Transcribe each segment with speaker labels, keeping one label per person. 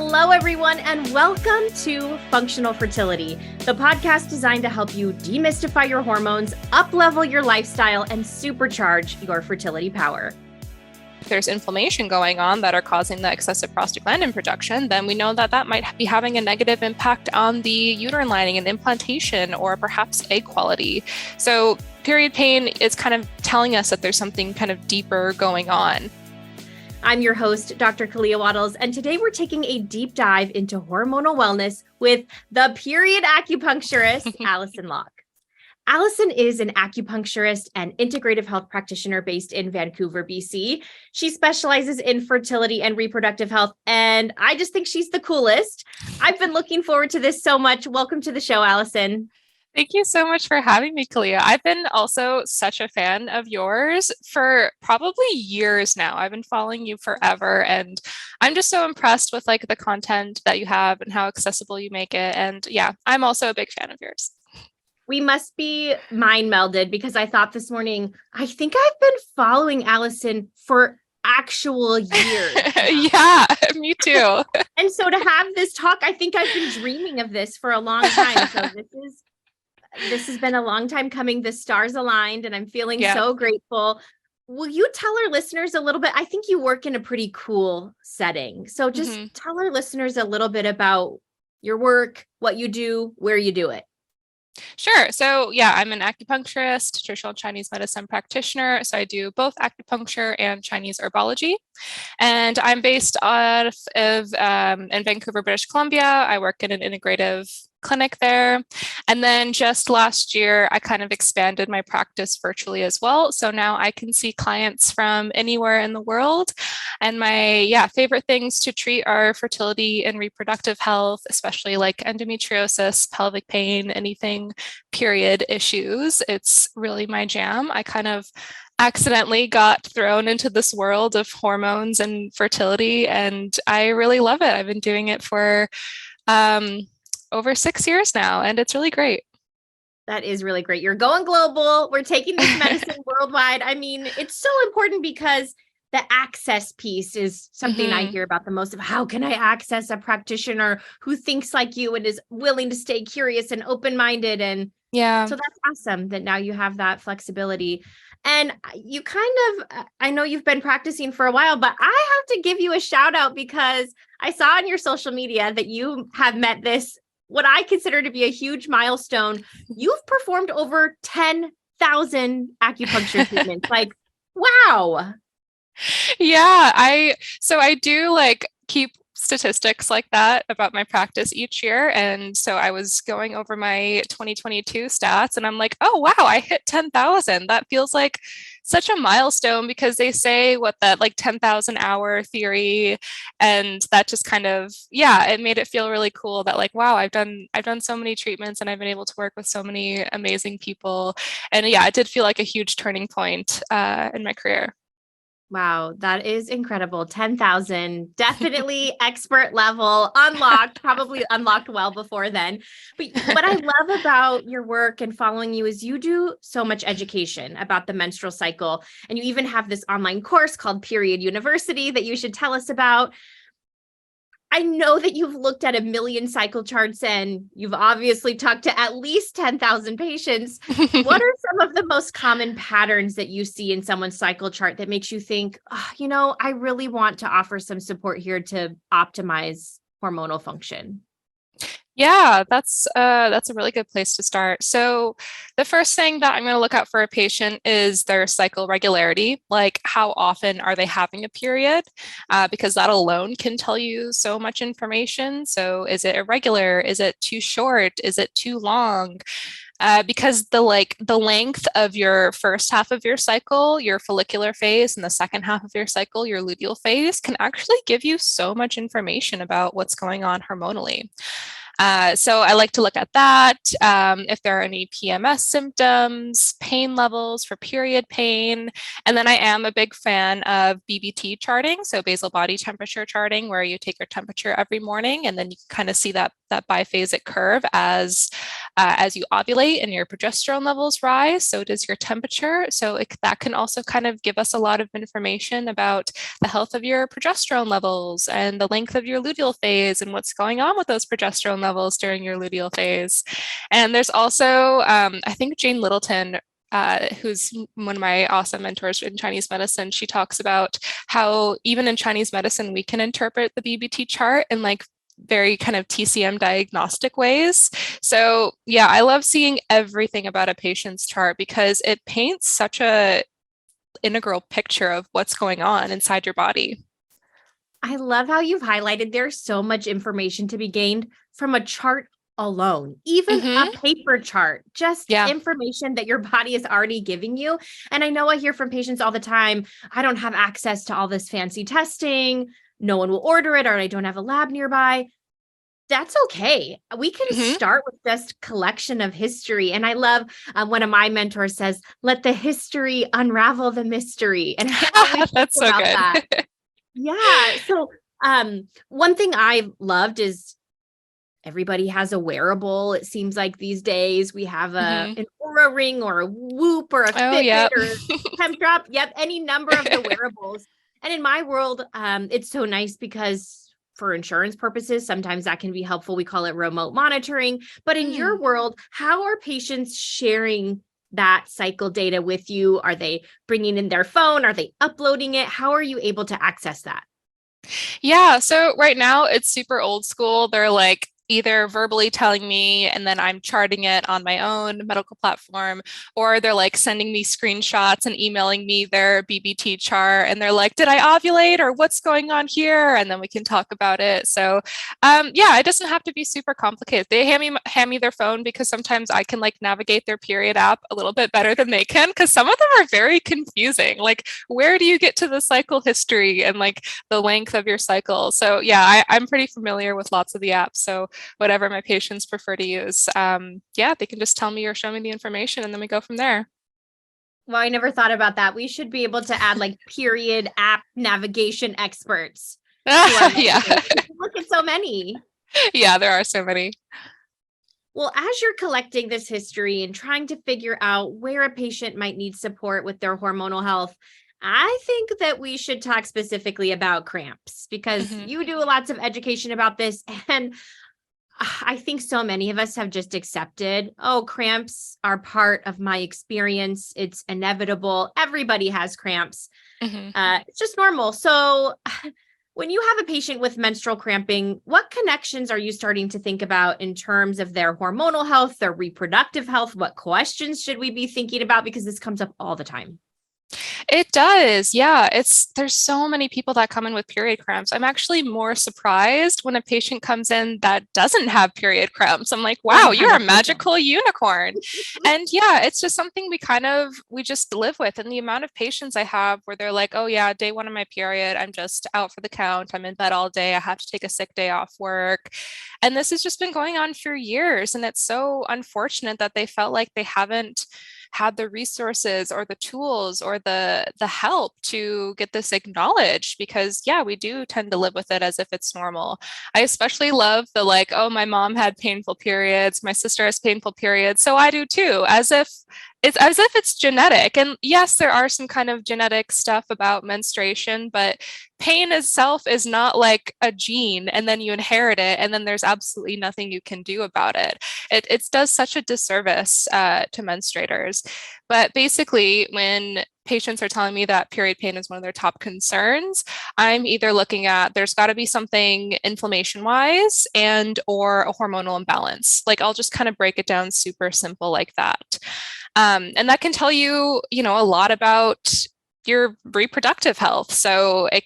Speaker 1: Hello, everyone, and welcome to Functional Fertility, the podcast designed to help you demystify your hormones, up-level your lifestyle, and supercharge your fertility power.
Speaker 2: If there's inflammation going on that are causing the excessive prostaglandin production, then we know that that might be having a negative impact on the uterine lining and implantation, or perhaps egg quality. So period pain is kind of telling us that there's something kind of deeper going on.
Speaker 1: I'm your host, Dr. Kalea Wattles, and today we're taking a deep dive into hormonal wellness with the Period Acupuncturist, Allison Locke. Allison is an acupuncturist and integrative health practitioner based in Vancouver, BC. She specializes in fertility and reproductive health, and I just think she's the coolest. I've been looking forward to this so much. Welcome to the show, Allison.
Speaker 2: Thank you so much for having me, Kalea. I've been also such a fan of yours for probably years now. I've been following you forever, and I'm just so impressed with like the content that you have and how accessible you make it. And yeah, I'm also a big fan of yours.
Speaker 1: We must be mind melded because I thought this morning, I think I've been following Allison for actual years.
Speaker 2: Yeah, me too.
Speaker 1: And so to have this talk, I think I've been dreaming of this for a long time. So this has been a long time coming. The stars aligned and I'm feeling so grateful. Will you tell our listeners a little bit? I think you work in a pretty cool setting. So just tell our listeners a little bit about your work, what you do, where you do it.
Speaker 2: Sure. So yeah, I'm an acupuncturist, traditional Chinese medicine practitioner. So I do both acupuncture and Chinese herbology. And I'm based out of in Vancouver, British Columbia. I work in an integrative clinic there. And then just last year, I kind of expanded my practice virtually as well. So now I can see clients from anywhere in the world. And my favorite things to treat are fertility and reproductive health, especially like endometriosis, pelvic pain, anything period issues. It's really my jam. I kind of accidentally got thrown into this world of hormones and fertility, and I really love it. I've been doing it for over 6 years now, and it's really great.
Speaker 1: That is really great. You're going global. We're taking this medicine worldwide. I mean, it's so important because the access piece is something I hear about the most of how can I access a practitioner who thinks like you and is willing to stay curious and open-minded. And so that's awesome that now you have that flexibility. And you I know you've been practicing for a while, but I have to give you a shout out because I saw on your social media that you have met this, what I consider to be a huge milestone. You've performed over 10,000 acupuncture treatments. Like, wow.
Speaker 2: Yeah, I do like keep statistics like that about my practice each year. And so I was going over my 2022 stats and I'm like, oh, wow, I hit 10,000. That feels like such a milestone because they say that like 10,000 hour theory. And that just kind of, it made it feel really cool that like, wow, I've done so many treatments and I've been able to work with so many amazing people. And it did feel like a huge turning point in my career.
Speaker 1: Wow, that is incredible. 10,000, definitely expert level, unlocked, probably unlocked well before then. But what I love about your work and following you is you do so much education about the menstrual cycle. And you even have this online course called Period University that you should tell us about. I know that you've looked at 1 million cycle charts and you've obviously talked to at least 10,000 patients. What are some of the most common patterns that you see in someone's cycle chart that makes you think, I really want to offer some support here to optimize hormonal function?
Speaker 2: Yeah, that's a really good place to start. So the first thing that I'm going to look at for a patient is their cycle regularity, like how often are they having a period, because that alone can tell you so much information. So is it irregular? Is it too short? Is it too long? Because the length of your first half of your cycle, your follicular phase, and the second half of your cycle, your luteal phase, can actually give you so much information about what's going on hormonally. So I like to look at that. If there are any PMS symptoms, pain levels for period pain. And then I am a big fan of BBT charting, so basal body temperature charting, where you take your temperature every morning and then you kind of see that that biphasic curve as you ovulate and your progesterone levels rise, so does your temperature. So that can also kind of give us a lot of information about the health of your progesterone levels and the length of your luteal phase and what's going on with those progesterone levels during your luteal phase. And there's also, I think Jane Littleton, who's one of my awesome mentors in Chinese medicine, she talks about how even in Chinese medicine, we can interpret the BBT chart in like very kind of TCM diagnostic ways. So yeah, I love seeing everything about a patient's chart because it paints such a integral picture of what's going on inside your body.
Speaker 1: I love how you've highlighted there's so much information to be gained from a chart alone, even a paper chart, just information that your body is already giving you. And I know I hear from patients all the time, I don't have access to all this fancy testing. No one will order it, or I don't have a lab nearby. That's okay. We can start with just collection of history. And I love one of my mentors says, let the history unravel the mystery. And I always
Speaker 2: that's so
Speaker 1: about
Speaker 2: good.
Speaker 1: That. Yeah. So one thing I've loved is everybody has a wearable. It seems like these days we have an Oura ring or a Whoop or a Fitbit or a Temp Drop. Yep. Any number of the wearables. And in my world, it's so nice because for insurance purposes, sometimes that can be helpful. We call it remote monitoring. But in your world, how are patients sharing that cycle data with you? Are they bringing in their phone? Are they uploading it? How are you able to access that?
Speaker 2: Yeah, so right now it's super old school. They're like either verbally telling me and then I'm charting it on my own medical platform, or they're like sending me screenshots and emailing me their BBT chart. And they're like, did I ovulate or what's going on here? And then we can talk about it. So yeah, it doesn't have to be super complicated. They hand me their phone because sometimes I can like navigate their period app a little bit better than they can, because some of them are very confusing. Like, where do you get to the cycle history and like the length of your cycle? So yeah, I'm pretty familiar with lots of the apps. So whatever my patients prefer to use. Yeah, they can just tell me or show me the information and then we go from there.
Speaker 1: Well, I never thought about that. We should be able to add like period app navigation experts.
Speaker 2: Yeah.
Speaker 1: Look at so many.
Speaker 2: Yeah, there are so many.
Speaker 1: Well, as you're collecting this history and trying to figure out where a patient might need support with their hormonal health, I think that we should talk specifically about cramps because you do lots of education about this. And I think so many of us have just accepted, oh, cramps are part of my experience. It's inevitable. Everybody has cramps. It's just normal. So when you have a patient with menstrual cramping, what connections are you starting to think about in terms of their hormonal health, their reproductive health? What questions should we be thinking about? Because this comes up all the time.
Speaker 2: It does. Yeah. There's so many people that come in with period cramps. I'm actually more surprised when a patient comes in that doesn't have period cramps. I'm like, wow, you're a magical unicorn. And yeah, it's just something we just live with. And the amount of patients I have where they're like, oh yeah, day one of my period, I'm just out for the count. I'm in bed all day. I have to take a sick day off work. And this has just been going on for years. And it's so unfortunate that they felt like they haven't had the resources or the tools or the help to get this acknowledged, because yeah, we do tend to live with it as if it's normal. I especially love the like, oh, my mom had painful periods, my sister has painful periods, so I do too, as if it's genetic. And yes, there are some kind of genetic stuff about menstruation, but pain itself is not like a gene and then you inherit it and then there's absolutely nothing you can do about it. It does such a disservice to menstruators. But basically, when patients are telling me that period pain is one of their top concerns, I'm either looking at there's got to be something inflammation wise and or a hormonal imbalance. Like, I'll just kind of break it down super simple like that. And that can tell you, a lot about your reproductive health. So it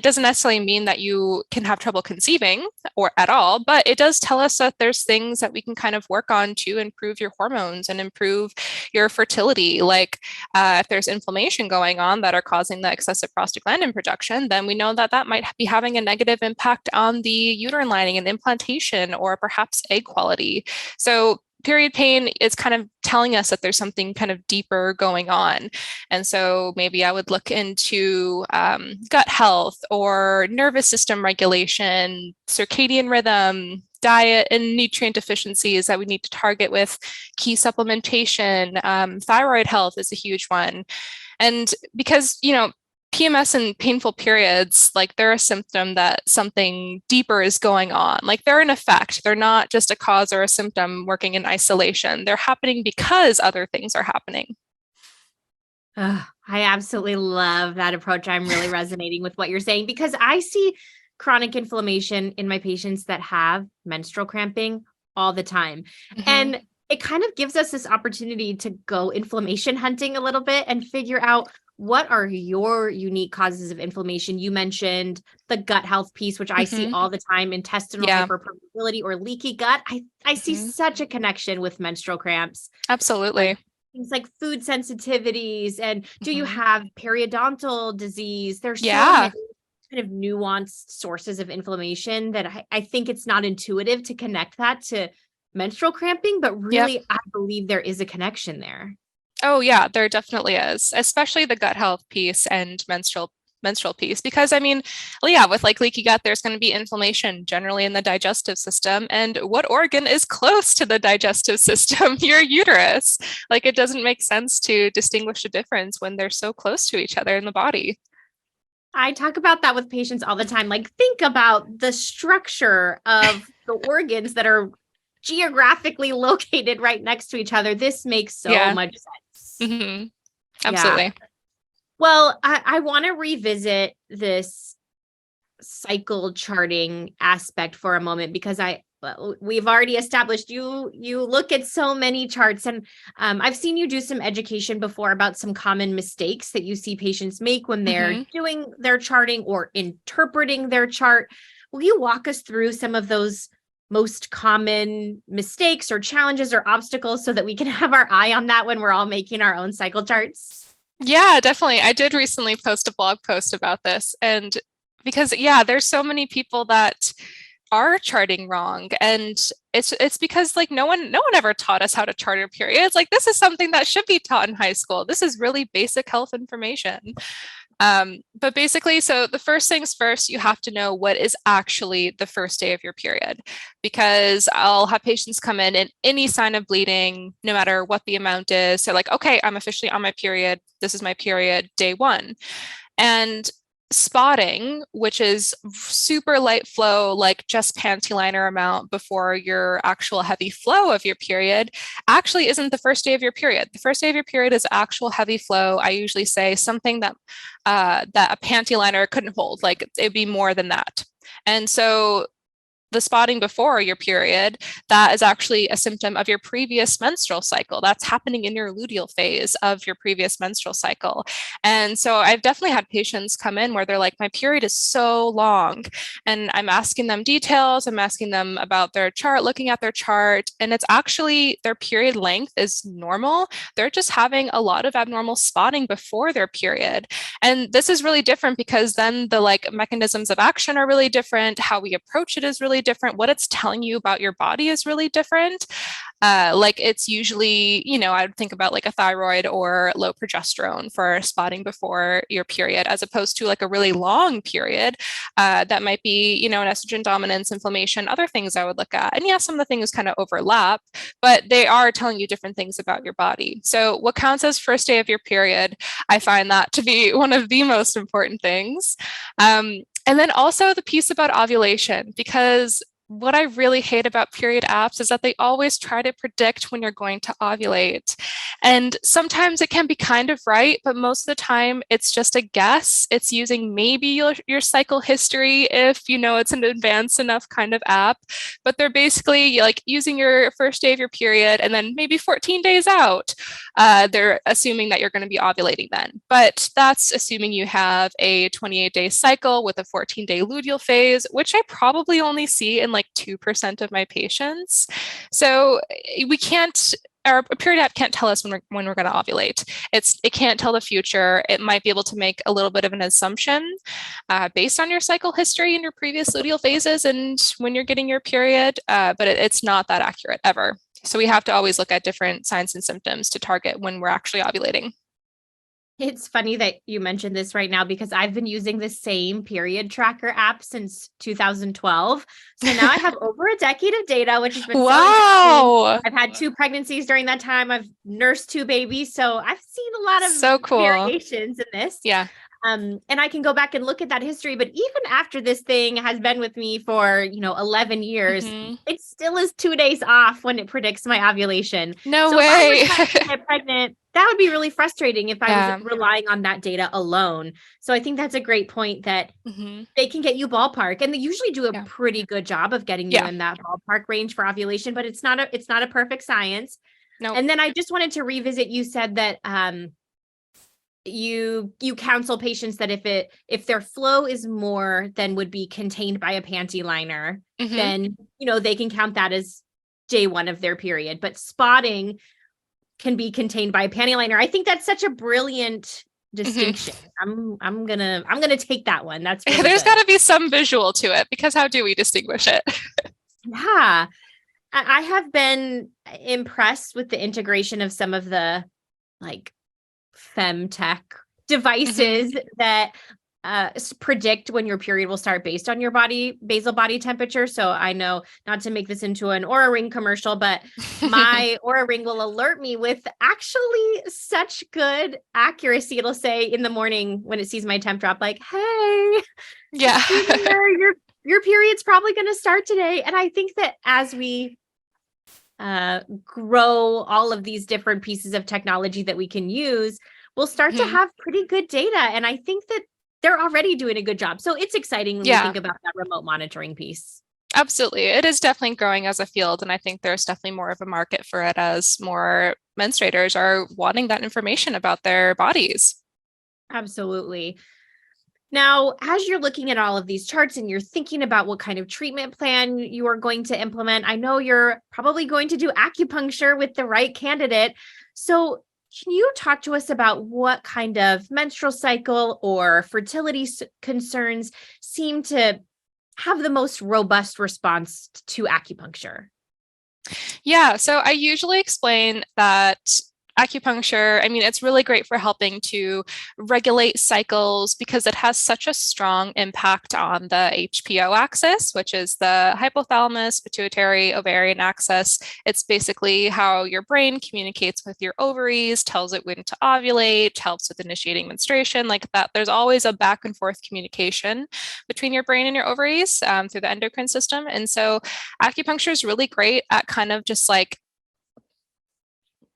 Speaker 2: doesn't necessarily mean that you can have trouble conceiving or at all, but it does tell us that there's things that we can kind of work on to improve your hormones and improve your fertility. Like if there's inflammation going on that are causing the excessive prostaglandin production, then we know that that might be having a negative impact on the uterine lining and implantation or perhaps egg quality. So period pain is kind of telling us that there's something kind of deeper going on. And so maybe I would look into gut health or nervous system regulation, circadian rhythm, diet and nutrient deficiencies that we need to target with key supplementation. Thyroid health is a huge one. And because, PMS and painful periods, like they're a symptom that something deeper is going on. Like they're an effect. They're not just a cause or a symptom working in isolation. They're happening because other things are happening.
Speaker 1: I absolutely love that approach. I'm really resonating with what you're saying because I see chronic inflammation in my patients that have menstrual cramping all the time.
Speaker 2: Mm-hmm.
Speaker 1: And it kind of gives us this opportunity to go inflammation hunting a little bit and figure out what are your unique causes of inflammation. You mentioned the gut health piece, which I see all the time, intestinal hyperpermeability or leaky gut. I see such a connection with menstrual cramps.
Speaker 2: Absolutely.
Speaker 1: Things like food sensitivities. And do you have periodontal disease? There's so many kind of nuanced sources of inflammation that I think it's not intuitive to connect that to menstrual cramping, but really I believe there is a connection there.
Speaker 2: Oh yeah, there definitely is, especially the gut health piece and menstrual piece, because with like leaky gut, there's going to be inflammation generally in the digestive system. And what organ is close to the digestive system? Your uterus. Like it doesn't make sense to distinguish the difference when they're so close to each other in the body.
Speaker 1: I talk about that with patients all the time. Like think about the structure of the organs that are geographically located right next to each other. This makes so much sense.
Speaker 2: Mm-hmm. Absolutely.
Speaker 1: Yeah. Well, I want to revisit this cycle charting aspect for a moment because we've already established you look at so many charts, and I've seen you do some education before about some common mistakes that you see patients make when they're doing their charting or interpreting their chart. Will you walk us through some of those most common mistakes or challenges or obstacles so that we can have our eye on that when we're all making our own cycle charts?
Speaker 2: Yeah, definitely. I did recently post a blog post about this, and because there's so many people that are charting wrong, and it's because like no one ever taught us how to chart our periods. Like this is something that should be taught in high school. This is really basic health information. But basically, so the first things first, you have to know what is actually the first day of your period, because I'll have patients come in and any sign of bleeding, no matter what the amount is. So like, okay, I'm officially on my period. This is my period day 1. And spotting, which is super light flow, like just panty liner amount before your actual heavy flow of your period, actually isn't the first day of your period. The first day of your period is actual heavy flow. I usually say something that that a panty liner couldn't hold, like it'd be more than that. And so the spotting before your period, that is actually a symptom of your previous menstrual cycle. That's happening in your luteal phase of your previous menstrual cycle. And so I've definitely had patients come in where they're like, my period is so long. And I'm asking them details. I'm asking them about their chart, looking at their chart. And it's actually their period length is normal. They're just having a lot of abnormal spotting before their period. And this is really different because then the like mechanisms of action are really different. How we approach it is really different. What it's telling you about your body is really different. Like it's usually, I would think about like a thyroid or low progesterone for spotting before your period, as opposed to like a really long period that might be, an estrogen dominance, inflammation, other things I would look at. And some of the things kind of overlap, but they are telling you different things about your body. So what counts as first day of your period, I find that to be one of the most important things. And then also the piece about ovulation, because what I really hate about period apps is that they always try to predict when you're going to ovulate. And sometimes it can be kind of right, but most of the time it's just a guess. It's using maybe your cycle history if it's an advanced enough kind of app, but they're basically like using your first day of your period and then maybe 14 days out, they're assuming that you're going to be ovulating then. But that's assuming you have a 28-day cycle with a 14-day luteal phase, which I probably only see in like 2% of my patients. So we can't, our period app can't tell us when we're going to ovulate. It can't tell the future. It might be able to make a little bit of an assumption based on your cycle history and your previous luteal phases and when you're getting your period, but it's not that accurate ever. So we have to always look at different signs and symptoms to target when we're actually ovulating.
Speaker 1: It's funny that you mentioned this right now because I've been using the same period tracker app since 2012. So now I have over a decade of data, which has been so interesting.
Speaker 2: Wow.
Speaker 1: I've had 2 pregnancies during that time. I've nursed 2 babies. So I've seen a lot of
Speaker 2: So cool.
Speaker 1: variations in this.
Speaker 2: Yeah.
Speaker 1: And I can go back and look at that history. But even after this thing has been with me for, 11 years, it still is 2 days off when it predicts my ovulation.
Speaker 2: No
Speaker 1: so
Speaker 2: way.
Speaker 1: if I was trying to get pregnant, that would be really frustrating if I was relying on that data alone. So I think that's a great point that they can get you ballpark, and they usually do a pretty good job of getting you in that ballpark range for ovulation, but it's not a perfect science.
Speaker 2: No.
Speaker 1: And then I just wanted to revisit, you said that you counsel patients that if their flow is more than would be contained by a panty liner, then they can count that as day 1 of their period. But spotting can be contained by a panty liner. I think that's such a brilliant distinction. I'm gonna take that one. That's really
Speaker 2: there's got to be some visual to it, because how do we distinguish it?
Speaker 1: Yeah, I have been impressed with the integration of some of the like femtech devices that predict when your period will start based on your basal body temperature. So I know, not to make this into an Oura Ring commercial, but my Oura Ring will alert me with actually such good accuracy. It'll say in the morning when it sees my temp drop, like, hey, your period's probably going to start today. And I think that as we grow all of these different pieces of technology that we can use, we'll start to have pretty good data. And I think that they're already doing a good job. So it's exciting when you think about that remote monitoring piece.
Speaker 2: Absolutely. It is definitely growing as a field. And I think there's definitely more of a market for it as more menstruators are wanting that information about their bodies.
Speaker 1: Absolutely. Now, as you're looking at all of these charts and you're thinking about what kind of treatment plan you are going to implement, I know you're probably going to do acupuncture with the right candidate. So can you talk to us about what kind of menstrual cycle or fertility concerns seem to have the most robust response to acupuncture?
Speaker 2: Yeah, so I usually explain that acupuncture, I mean, it's really great for helping to regulate cycles because it has such a strong impact on the HPO axis, which is the hypothalamus, pituitary, ovarian axis. It's basically how your brain communicates with your ovaries, tells it when to ovulate, helps with initiating menstruation, like that. There's always a back and forth communication between your brain and your ovaries through the endocrine system. And so acupuncture is really great at kind of just like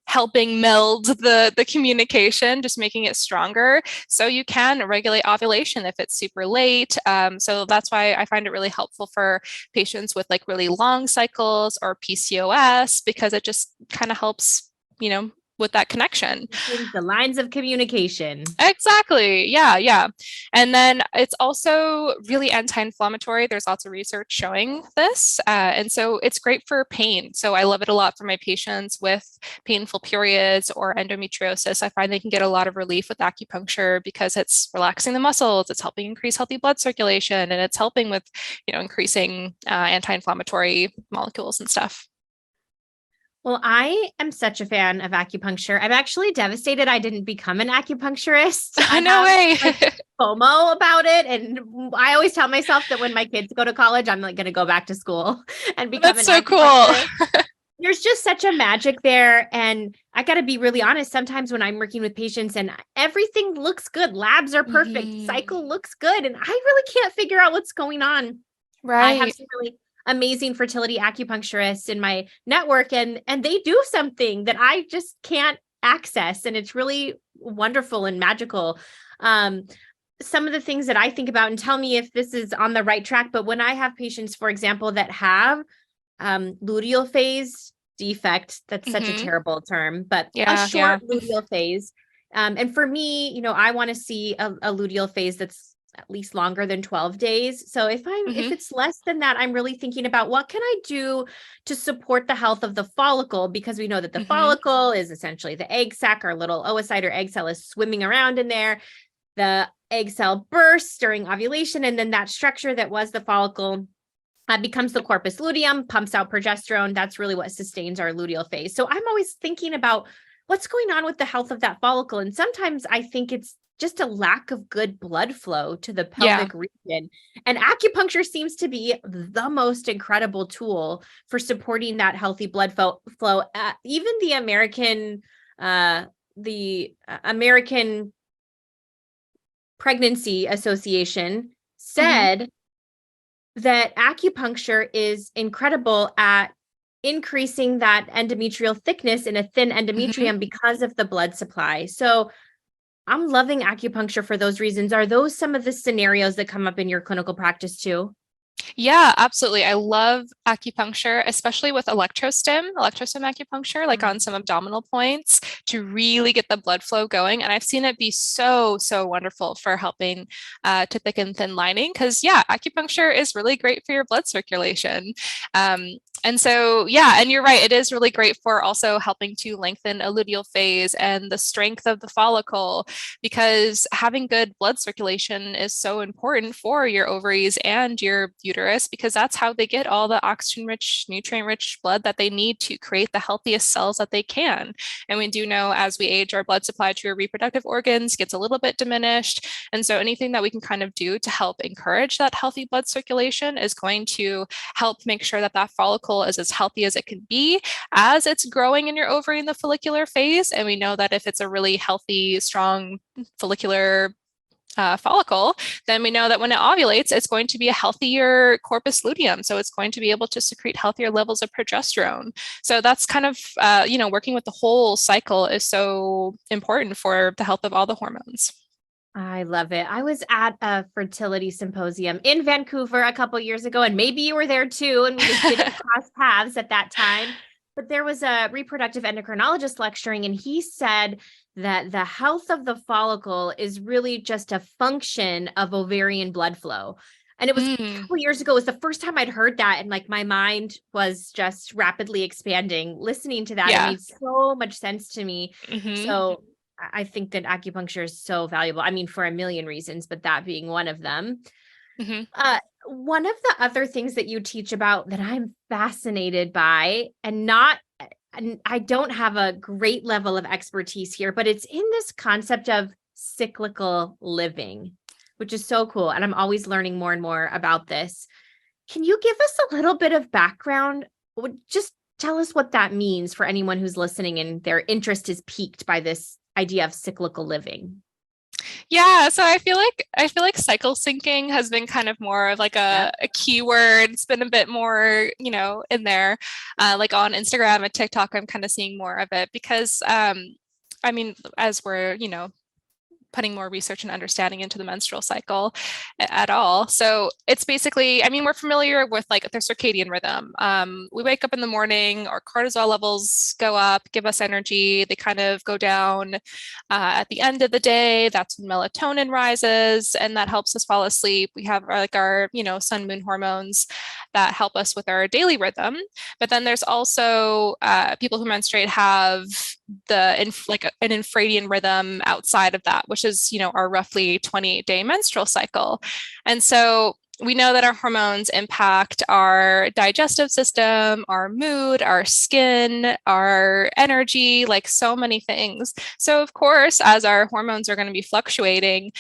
Speaker 2: helping meld the communication, just making it stronger. So you can regulate ovulation if it's super late. So that's why I find it really helpful for patients with like really long cycles or PCOS, because it just kind of helps, with that connection.
Speaker 1: The lines of communication.
Speaker 2: Exactly. Yeah. And then it's also really anti-inflammatory. There's lots of research showing this. And so it's great for pain. So I love it a lot for my patients with painful periods or endometriosis. I find they can get a lot of relief with acupuncture because it's relaxing the muscles, it's helping increase healthy blood circulation, and it's helping with, increasing anti-inflammatory molecules and stuff.
Speaker 1: Well, I am such a fan of acupuncture. I'm actually devastated I didn't become an acupuncturist.
Speaker 2: No way.
Speaker 1: FOMO about it. And I always tell myself that when my kids go to college, I'm like going to go back to school and become
Speaker 2: That's so cool.
Speaker 1: There's just such a magic there. And I got to be really honest. Sometimes when I'm working with patients and everything looks good, labs are perfect, cycle looks good, and I really can't figure out what's going on.
Speaker 2: Right.
Speaker 1: I have some really amazing fertility acupuncturists in my network, and they do something that I just can't access. And it's really wonderful and magical. Some of the things that I think about, and tell me if this is on the right track, but when I have patients, for example, that have luteal phase defect, that's such a terrible term, but a short luteal phase. And for me, I want to see a luteal phase that's at least longer than 12 days. So if it's less than that, I'm really thinking about what can I do to support the health of the follicle, because we know that the follicle is essentially the egg sac. Our little oocyte or egg cell is swimming around in there. The egg cell bursts during ovulation, and then that structure that was the follicle becomes the corpus luteum, pumps out progesterone. That's really what sustains our luteal phase. So I'm always thinking about what's going on with the health of that follicle. And sometimes I think it's just a lack of good blood flow to the
Speaker 2: Yeah.
Speaker 1: pelvic region. And acupuncture seems to be the most incredible tool for supporting that healthy blood flow. Even the American Pregnancy Association said that acupuncture is incredible at increasing that endometrial thickness in a thin endometrium because of the blood supply. So I'm loving acupuncture for those reasons. Are those some of the scenarios that come up in your clinical practice too?
Speaker 2: Yeah, absolutely. I love acupuncture, especially with electrostim acupuncture, like on some abdominal points to really get the blood flow going. And I've seen it be so, so wonderful for helping to thicken thin lining because, yeah, acupuncture is really great for your blood circulation. And so, yeah, and you're right. It is really great for also helping to lengthen a luteal phase and the strength of the follicle because having good blood circulation is so important for your ovaries and your uterus because that's how they get all the oxygen-rich, nutrient-rich blood that they need to create the healthiest cells that they can. And we do know as we age, our blood supply to our reproductive organs gets a little bit diminished. And so anything that we can kind of do to help encourage that healthy blood circulation is going to help make sure that that follicle is as healthy as it can be as it's growing in your ovary in the follicular phase. And we know that if it's a really healthy, strong follicular follicle, then we know that when it ovulates, it's going to be a healthier corpus luteum. So it's going to be able to secrete healthier levels of progesterone. So that's kind of, working with the whole cycle is so important for the health of all the hormones.
Speaker 1: I love it. I was at a fertility symposium in Vancouver a couple years ago, and maybe you were there too, and we just didn't cross paths at that time. But there was a reproductive endocrinologist lecturing, and he said that the health of the follicle is really just a function of ovarian blood flow. And it was a couple years ago. It was the first time I'd heard that. And like my mind was just rapidly expanding. Listening to that, it
Speaker 2: Yeah.
Speaker 1: made so much sense to me. So I think that acupuncture is so valuable. I mean, for a million reasons, but that being one of them. One of the other things that you teach about that I'm fascinated by, and I don't have a great level of expertise here, but it's in this concept of cyclical living, which is so cool. And I'm always learning more and more about this. Can you give us a little bit of background? Just tell us what that means for anyone who's listening and their interest is piqued by this idea of cyclical living.
Speaker 2: Yeah, so I feel like cycle syncing has been kind of more of like a keyword. It's been a bit more, in there. Like on Instagram and TikTok, I'm kind of seeing more of it because I mean, as we're, putting more research and understanding into the menstrual cycle at all. So it's basically, I mean, we're familiar with like the circadian rhythm. We wake up in the morning, our cortisol levels go up, give us energy. They kind of go down at the end of the day. That's when melatonin rises and that helps us fall asleep. We have like our, sun moon hormones that help us with our daily rhythm. But then there's also people who menstruate have an infradian rhythm outside of that, which is, our roughly 28-day menstrual cycle. And so we know that our hormones impact our digestive system, our mood, our skin, our energy, like so many things. So, of course, as our hormones are going to be fluctuating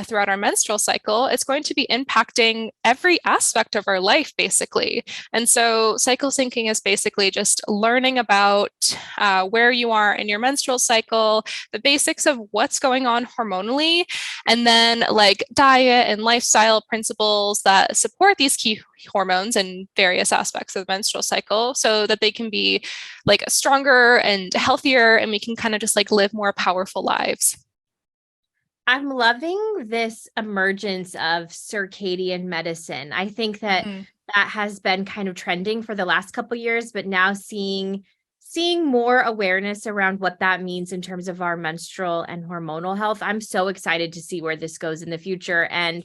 Speaker 2: throughout our menstrual cycle, it's going to be impacting every aspect of our life, basically. And so, cycle syncing is basically just learning about where you are in your menstrual cycle, the basics of what's going on hormonally, and then like diet and lifestyle principles that support these key hormones and various aspects of the menstrual cycle so that they can be like stronger and healthier and we can kind of just like live more powerful lives.
Speaker 1: I'm loving this emergence of circadian medicine. I think that that has been kind of trending for the last couple of years, but now seeing more awareness around what that means in terms of our menstrual and hormonal health. I'm so excited to see where this goes in the future. And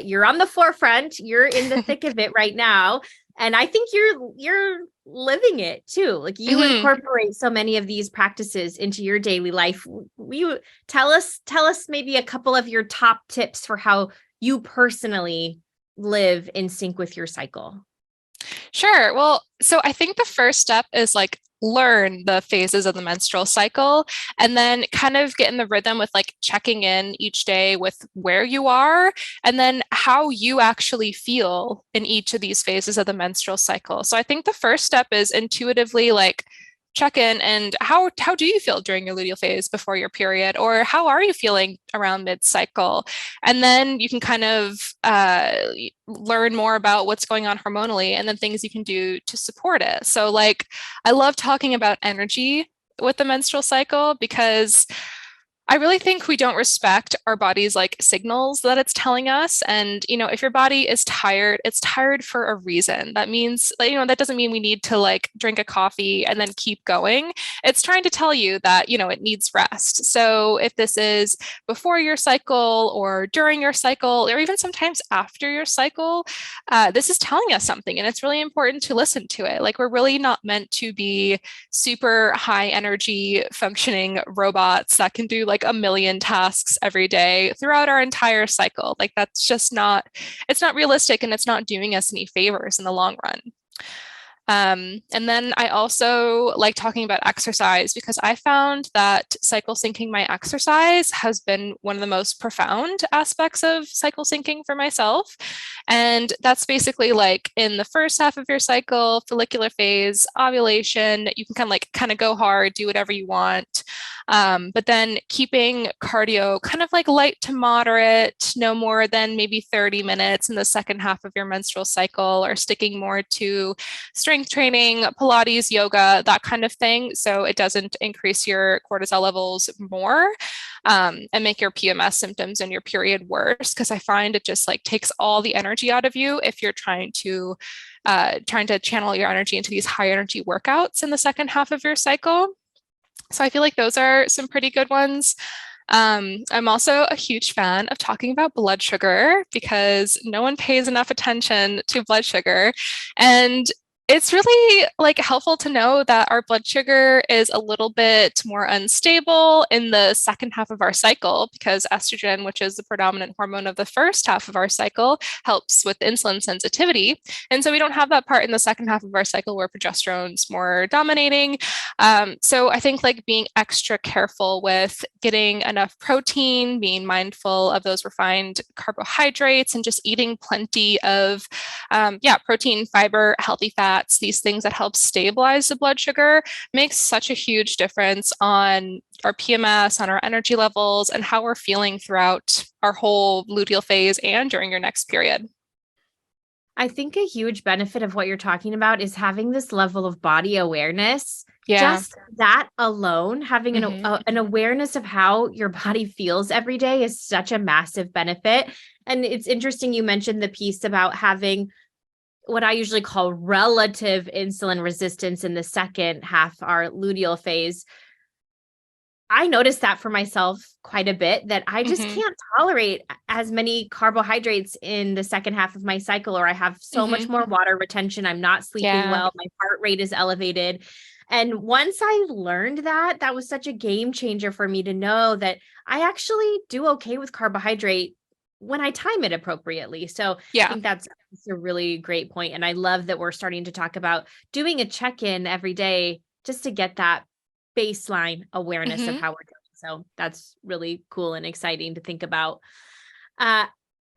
Speaker 1: you're on the forefront. You're in the thick of it right now. And I think you're living it too. Like you incorporate so many of these practices into your daily life. Will you tell us maybe a couple of your top tips for how you personally live in sync with your cycle?
Speaker 2: Sure. Well, so I think the first step is like learn the phases of the menstrual cycle and then kind of get in the rhythm with like checking in each day with where you are and then how you actually feel in each of these phases of the menstrual cycle. So I think the first step is intuitively like check in and how do you feel during your luteal phase before your period, or how are you feeling around mid-cycle? And then you can kind of learn more about what's going on hormonally and then things you can do to support it. So like I love talking about energy with the menstrual cycle because I really think we don't respect our body's like signals that it's telling us. And, if your body is tired, it's tired for a reason. That means, that doesn't mean we need to like drink a coffee and then keep going. It's trying to tell you that, it needs rest. So if this is before your cycle or during your cycle, or even sometimes after your cycle, this is telling us something. And it's really important to listen to it. Like we're really not meant to be super high energy functioning robots that can do like a million tasks every day throughout our entire cycle. Like that's just it's not realistic and it's not doing us any favors in the long run. And then I also like talking about exercise because I found that cycle syncing my exercise has been one of the most profound aspects of cycle syncing for myself. And that's basically like in the first half of your cycle, follicular phase, ovulation, you can kind of go hard, do whatever you want. But then keeping cardio kind of like light to moderate, no more than maybe 30 minutes in the second half of your menstrual cycle, or sticking more to strength training, Pilates, yoga, that kind of thing. So it doesn't increase your cortisol levels more and make your PMS symptoms and your period worse. Because I find it just like takes all the energy out of you if you're trying to channel your energy into these high energy workouts in the second half of your cycle. So I feel like those are some pretty good ones. I'm also a huge fan of talking about blood sugar because no one pays enough attention to blood sugar. And it's really like helpful to know that our blood sugar is a little bit more unstable in the second half of our cycle because estrogen, which is the predominant hormone of the first half of our cycle, helps with insulin sensitivity. And so we don't have that part in the second half of our cycle where progesterone's more dominating. So I think like being extra careful with getting enough protein, being mindful of those refined carbohydrates, and just eating plenty of protein, fiber, healthy fat, these things that help stabilize the blood sugar makes such a huge difference on our PMS, on our energy levels, and how we're feeling throughout our whole luteal phase and during your next period.
Speaker 1: I think a huge benefit of what you're talking about is having this level of body awareness.
Speaker 2: Yeah.
Speaker 1: Just that alone, having an awareness of how your body feels every day is such a massive benefit. And it's interesting you mentioned the piece about having what I usually call relative insulin resistance in the second half, our luteal phase. I noticed that for myself quite a bit, that I just can't tolerate as many carbohydrates in the second half of my cycle, or I have so much more water retention. I'm not sleeping well. My heart rate is elevated. And once I learned that, that was such a game changer for me to know that I actually do okay with carbohydrate when I time it appropriately. So I think that's a really great point. And I love that we're starting to talk about doing a check-in every day just to get that baseline awareness of how we're doing. So that's really cool and exciting to think about. I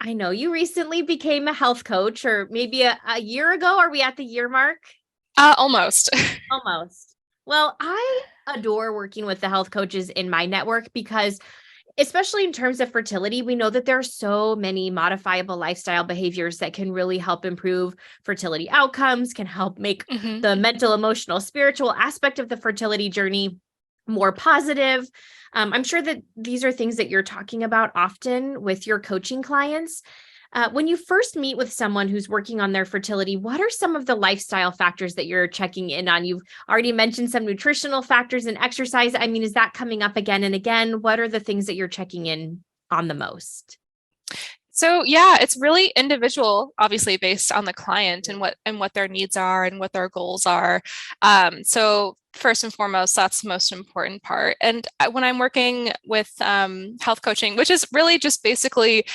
Speaker 1: know you recently became a health coach, or maybe a year ago. Are we at the year mark?
Speaker 2: Almost.
Speaker 1: Almost. Well, I adore working with the health coaches in my network because especially in terms of fertility, we know that there are so many modifiable lifestyle behaviors that can really help improve fertility outcomes, can help make the mental, emotional, spiritual aspect of the fertility journey more positive. I'm sure that these are things that you're talking about often with your coaching clients. When you first meet with someone who's working on their fertility, what are some of the lifestyle factors that you're checking in on? You've already mentioned some nutritional factors and exercise. I mean, is that coming up again and again? What are the things that you're checking in on the most?
Speaker 2: So yeah, it's really individual, obviously based on the client and what their needs are and what their goals are. So first and foremost, that's the most important part. And when I'm working with health coaching, which is really just basically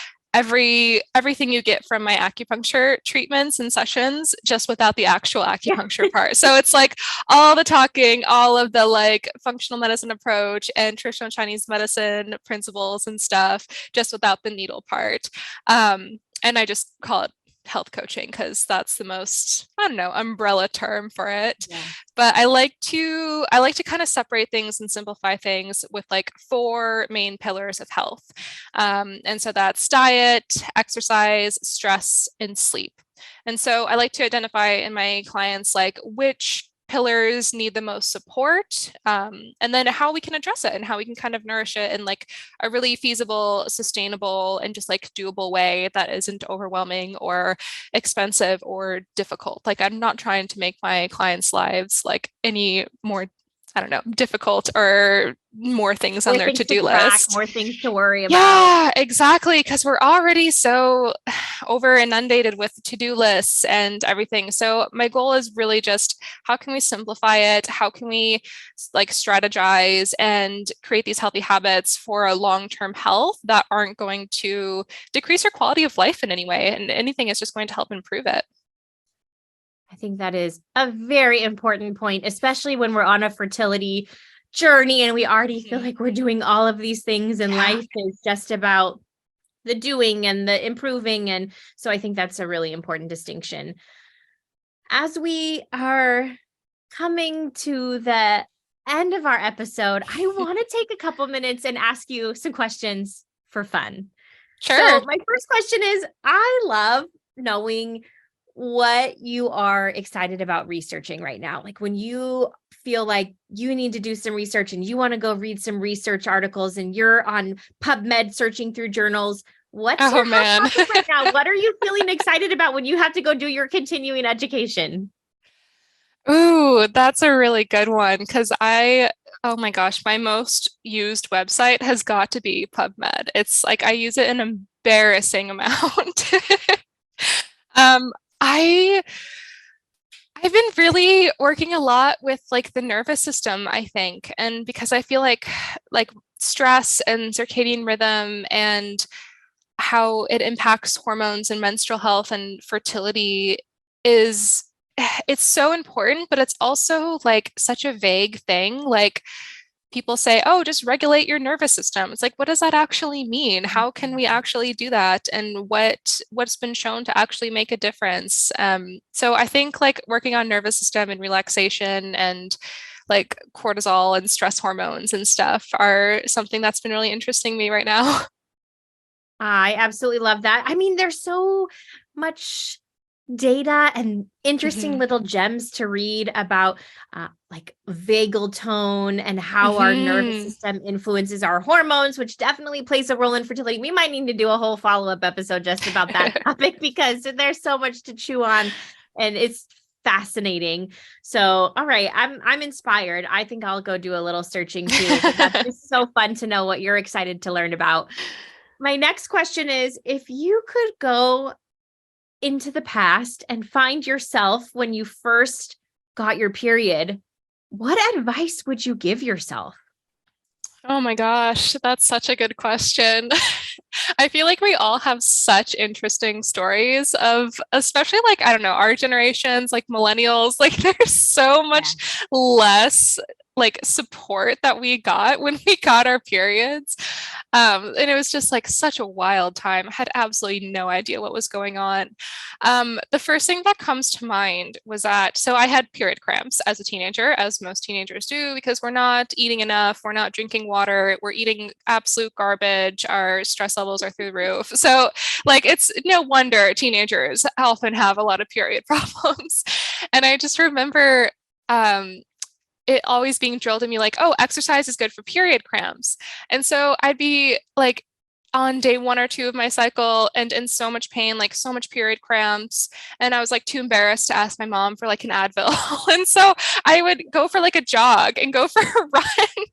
Speaker 2: everything you get from my acupuncture treatments and sessions, just without the actual acupuncture part. So it's like all the talking, all of the like functional medicine approach and traditional Chinese medicine principles and stuff, just without the needle part. And I just call it health coaching because that's the most, I don't know, umbrella term for it.
Speaker 1: Yeah.
Speaker 2: But I like to kind of separate things and simplify things with like 4 main pillars of health. And so that's diet, exercise, stress, and sleep. And so I like to identify in my clients like which pillars need the most support, and then how we can address it and how we can kind of nourish it in like a really feasible, sustainable, and just like doable way that isn't overwhelming or expensive or difficult. Like I'm not trying to make my clients' lives like any more, I don't know, difficult or more things on their to-do list.
Speaker 1: More things to worry about.
Speaker 2: Yeah, exactly. Because we're already so over inundated with to-do lists and everything. So my goal is really just how can we simplify it? How can we like strategize and create these healthy habits for a long-term health that aren't going to decrease your quality of life in any way? And anything is just going to help improve it.
Speaker 1: I think that is a very important point, especially when we're on a fertility journey and we already feel like we're doing all of these things and life is just about the doing and the improving. And so I think that's a really important distinction. As we are coming to the end of our episode, I want to take a couple minutes and ask you some questions for fun.
Speaker 2: Sure.
Speaker 1: So my first question is, I love knowing what you are excited about researching right now. Like when you feel like you need to do some research and you want to go read some research articles and you're on PubMed searching through journals, what's your hot topic right now? What are you feeling excited about when you have to go do your continuing education?
Speaker 2: Ooh, that's a really good one because oh my gosh, my most used website has got to be PubMed. It's like I use it an embarrassing amount. I've been really working a lot with like the nervous system, I think, and because I feel like stress and circadian rhythm and how it impacts hormones and menstrual health and fertility it's so important, but it's also like such a vague thing. Like people say, oh, just regulate your nervous system. It's like, what does that actually mean? How can we actually do that? And what's been shown to actually make a difference? So I think like working on nervous system and relaxation and like cortisol and stress hormones and stuff are something that's been really interesting me right now.
Speaker 1: I absolutely love that. I mean, there's so much data and interesting little gems to read about like vagal tone and how our nervous system influences our hormones, which definitely plays a role in fertility. We might need to do a whole follow-up episode just about that topic because there's so much to chew on and it's fascinating. So, all right, I'm inspired. I think I'll go do a little searching too. But that's just so fun to know what you're excited to learn about. My next question is, if you could go into the past and find yourself when you first got your period, what advice would you give yourself?
Speaker 2: Oh my gosh, that's such a good question. I feel like we all have such interesting stories of, especially like, I don't know, our generations, like millennials, like there's so much less like support that we got when we got our periods. And it was just like such a wild time. I had absolutely no idea what was going on. The first thing that comes to mind was so I had period cramps as a teenager, as most teenagers do, because we're not eating enough, we're not drinking water, we're eating absolute garbage, our stress levels are through the roof. So like, it's no wonder teenagers often have a lot of period problems. And I just remember, it always being drilled in me like, oh, exercise is good for period cramps. And so I'd be like on day 1 or 2 of my cycle and in so much pain, like so much period cramps. And I was like too embarrassed to ask my mom for like an Advil. And so I would go for like a jog and go for a run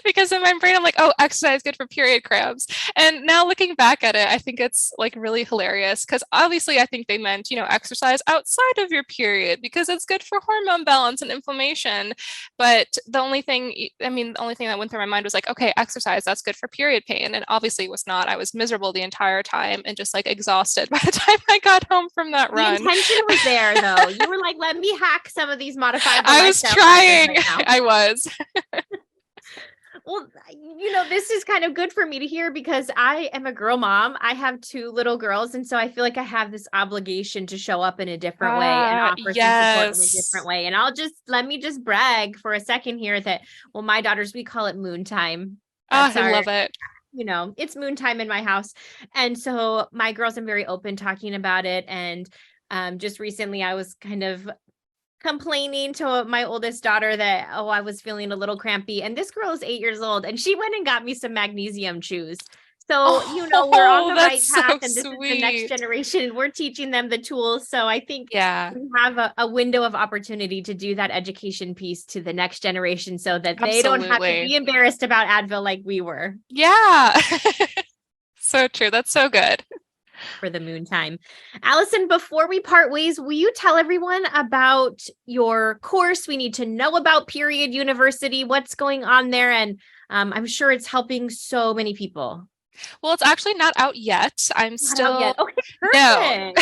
Speaker 2: because in my brain, I'm like, oh, exercise is good for period cramps. And now looking back at it, I think it's like really hilarious because obviously I think they meant, exercise outside of your period because it's good for hormone balance and inflammation. But the only thing that went through my mind was like, okay, exercise, that's good for period pain. And obviously it was not. I was miserable the entire time and just like exhausted by the time I got home from that run.
Speaker 1: The intention was there though. You were like, let me hack some of these modifiable.
Speaker 2: I was trying. I was.
Speaker 1: Well, this is kind of good for me to hear because I am a girl mom. I have 2 little girls. And so I feel like I have this obligation to show up in a different way and offer some support in a different way. And let me just brag for a second here that, well, my daughters, we call it moon time.
Speaker 2: I love it.
Speaker 1: It's moon time in my house. And so my girls, I'm very open talking about it. And just recently I was kind of complaining to my oldest daughter that, I was feeling a little crampy. And this girl is 8 years old and she went and got me some magnesium chews. So, we're on the right path and this is the next generation. We're teaching them the tools. So I think we have a window of opportunity to do that education piece to the next generation so that they don't have to be embarrassed about Advil like we were.
Speaker 2: Yeah. So true. That's so good.
Speaker 1: For the moon time. Allison, before we part ways, will you tell everyone about your course? We need to know about Period University, what's going on there. And I'm sure it's helping so many people.
Speaker 2: Well, it's actually not out yet. I'm still
Speaker 1: Okay, perfect.
Speaker 2: No.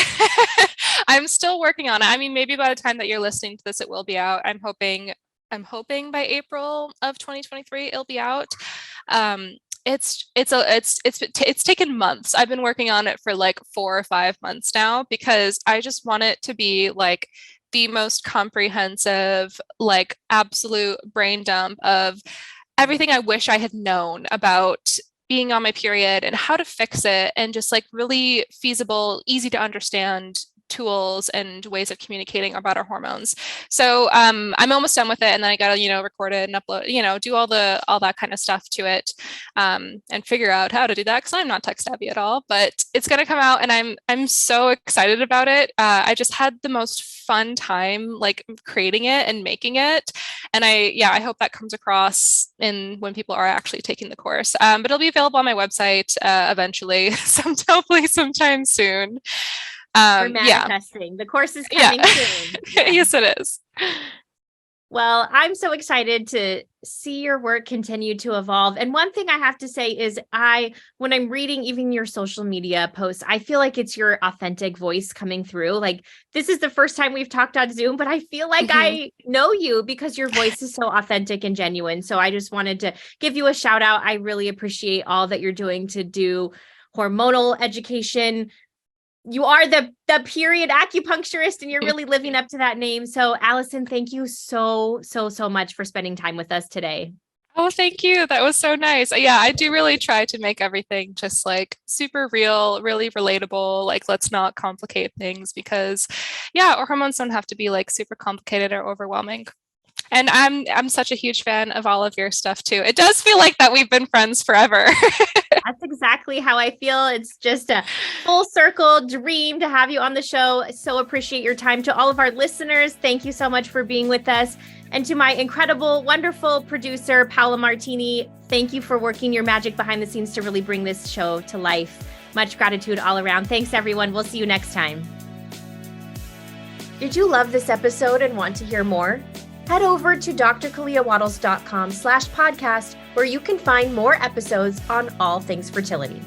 Speaker 2: I'm still working on it. I mean, maybe by the time that you're listening to this, it will be out. I'm hoping by April of 2023 it'll be out. It's taken months. I've been working on it for like 4 or 5 months now because I just want it to be like the most comprehensive, like absolute brain dump of everything I wish I had known about being on my period and how to fix it, and just like really feasible, easy to understand tools and ways of communicating about our hormones. So I'm almost done with it, and then I gotta record it and upload, do all that kind of stuff to it, and figure out how to do that because I'm not tech savvy at all. But it's gonna come out, and I'm so excited about it. I just had the most fun time like creating it and making it, and I hope that comes across when people are actually taking the course. But it'll be available on my website eventually, hopefully sometime soon.
Speaker 1: We're manifesting. The course is coming soon. Yeah.
Speaker 2: Yes, it is.
Speaker 1: Well, I'm so excited to see your work continue to evolve. And one thing I have to say is when I'm reading even your social media posts, I feel like it's your authentic voice coming through. Like, this is the first time we've talked on Zoom, but I feel like I know you because your voice is so authentic and genuine. So I just wanted to give you a shout out. I really appreciate all that you're doing to do hormonal education. You are the period acupuncturist, and you're really living up to that name. So Allison, thank you so much for spending time with us today.
Speaker 2: Oh, thank you. That was so nice. Yeah, I do really try to make everything just like super real, really relatable. Like, let's not complicate things because our hormones don't have to be like super complicated or overwhelming. And I'm such a huge fan of all of your stuff too. It does feel like that we've been friends forever.
Speaker 1: That's exactly how I feel. It's just a full circle dream to have you on the show. So appreciate your time. To all of our listeners, thank you so much for being with us. And to my incredible, wonderful producer, Paola Martini, thank you for working your magic behind the scenes to really bring this show to life. Much gratitude all around. Thanks, everyone. We'll see you next time. Did you love this episode and want to hear more? Head over to drkaleawattles.com/podcast, where you can find more episodes on all things fertility.